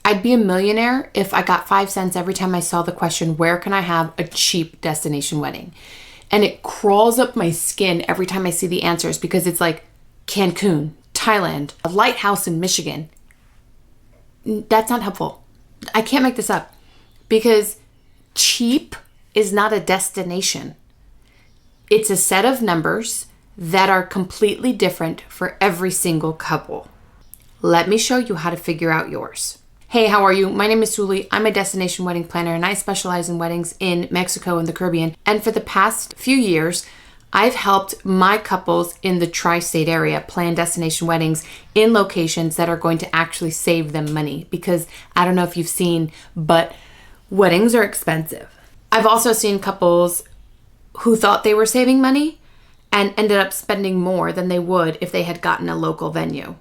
I'd be a millionaire if I got 5 cents every time I saw the question, where can I have a cheap destination wedding? And it crawls up my skin every time I see the answers because it's like Cancun, Thailand, a lighthouse in Michigan. That's not helpful. I can't make this up because cheap is not a destination. It's a set of numbers that are completely different for every single couple. Let me show you how to figure out yours. Hey, how are you? My name is Sulie. I'm a destination wedding planner and I specialize in weddings in Mexico and the Caribbean. And for the past few years, I've helped my couples in the tri-state area plan destination weddings in locations that are going to actually save them money. Because I don't know if you've seen, but weddings are expensive. I've also seen couples who thought they were saving money and ended up spending more than they would if they had gotten a local venue.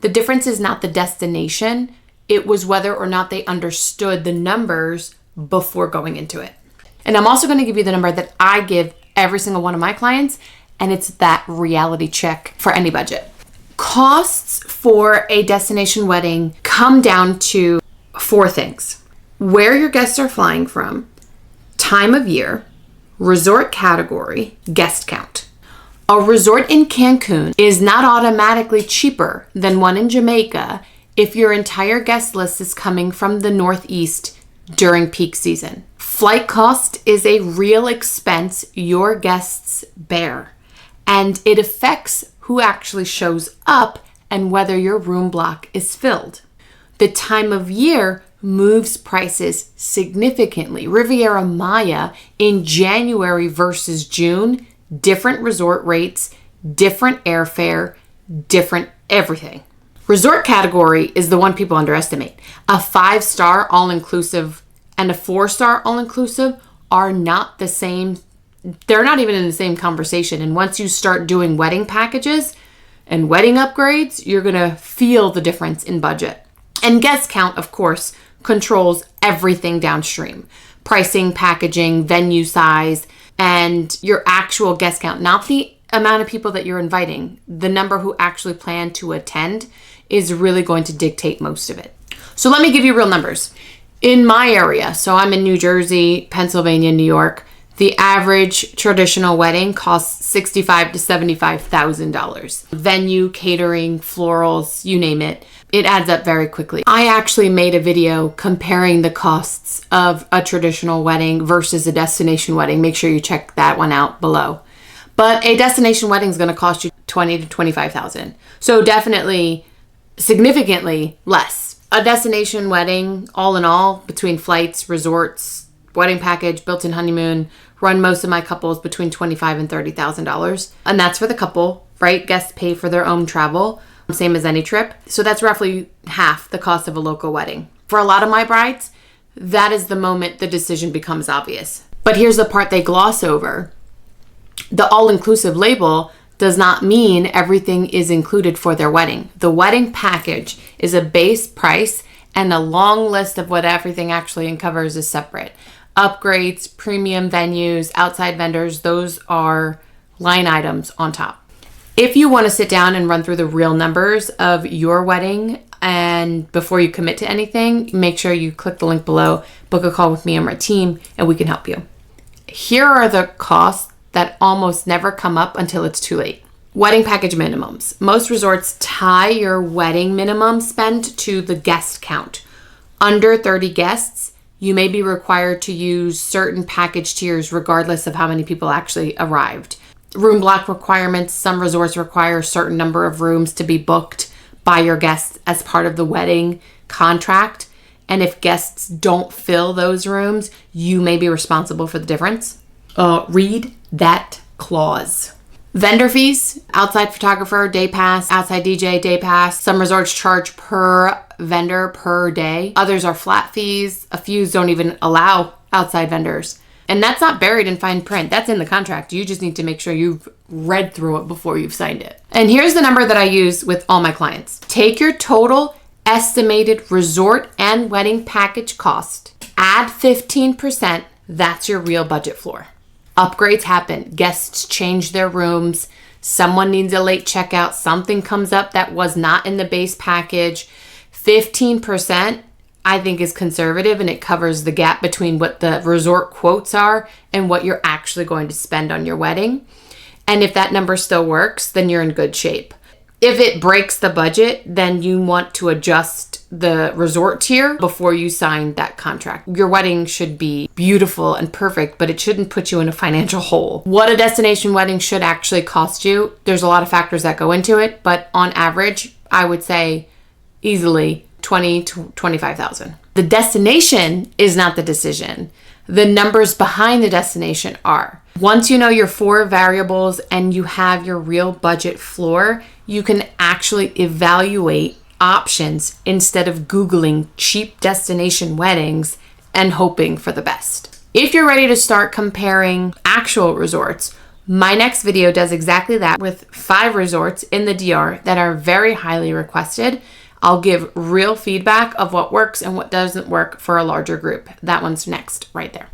The difference is not the destination. It was whether or not they understood the numbers before going into it. And I'm also going to give you the number that I give every single one of my clients, and it's that reality check for any budget. Costs for a destination wedding come down to 4 things: where your guests are flying from, time of year, resort category, guest count. A resort in Cancun is not automatically cheaper than one in Jamaica if your entire guest list is coming from the Northeast during peak season. Flight cost is a real expense your guests bear, and it affects who actually shows up and whether your room block is filled. The time of year moves prices significantly. Riviera Maya in January versus June, different resort rates, different airfare, different everything. Resort category is the one people underestimate. A 5-star all-inclusive and a 4-star all-inclusive are not the same. They're not even in the same conversation. And once you start doing wedding packages and wedding upgrades, you're going to feel the difference in budget. And guest count, of course, controls everything downstream. Pricing, packaging, venue size, and your actual guest count. Not the amount of people that you're inviting. The number who actually plan to attend is really going to dictate most of it. So let me give you real numbers. In my area, so I'm in New Jersey, Pennsylvania, New York, the average traditional wedding costs $65,000 to $75,000. Venue, catering, florals, you name it. It adds up very quickly. I actually made a video comparing the costs of a traditional wedding versus a destination wedding. Make sure you check that one out below. But a destination wedding is going to cost you $20,000 to $25,000. So definitely significantly less. A destination wedding, all in all, between flights, resorts, wedding package, built-in honeymoon, run most of my couples between $25,000 and $30,000. And that's for the couple, right? Guests pay for their own travel, same as any trip. So that's roughly half the cost of a local wedding. For a lot of my brides, that is the moment the decision becomes obvious. But here's the part they gloss over. The all-inclusive label does not mean everything is included for their wedding. The wedding package is a base price, and a long list of what everything actually covers is separate. Upgrades, premium venues, outside vendors, those are line items on top. If you want to sit down and run through the real numbers of your wedding, and before you commit to anything, make sure you click the link below, book a call with me and my team, and we can help you. Here are the costs that almost never come up until it's too late. Wedding package minimums. Most resorts tie your wedding minimum spend to the guest count. Under 30 guests, you may be required to use certain package tiers regardless of how many people actually arrived. Room block requirements. Some resorts require a certain number of rooms to be booked by your guests as part of the wedding contract. And if guests don't fill those rooms, you may be responsible for the difference. Read that clause. Vendor fees, outside photographer, day pass, outside DJ, day pass. Some resorts charge per vendor per day. Others are flat fees. A few don't even allow outside vendors. And that's not buried in fine print. That's in the contract. You just need to make sure you've read through it before you've signed it. And here's the number that I use with all my clients. Take your total estimated resort and wedding package cost. Add 15%. That's your real budget floor. Upgrades happen. Guests change their rooms. Someone needs a late checkout. Something comes up that was not in the base package. 15% I think is conservative, and it covers the gap between what the resort quotes are and what you're actually going to spend on your wedding. And if that number still works, then you're in good shape. If it breaks the budget, then you want to adjust the resort tier before you sign that contract. Your wedding should be beautiful and perfect, but it shouldn't put you in a financial hole. What a destination wedding should actually cost you, there's a lot of factors that go into it, but on average, I would say easily $20,000 to $25,000. The destination is not the decision. The numbers behind the destination are. Once you know your 4 variables and you have your real budget floor, you can actually evaluate options instead of Googling cheap destination weddings and hoping for the best. If you're ready to start comparing actual resorts, my next video does exactly that with 5 resorts in the DR that are very highly requested. I'll give real feedback of what works and what doesn't work for a larger group. That one's next right there.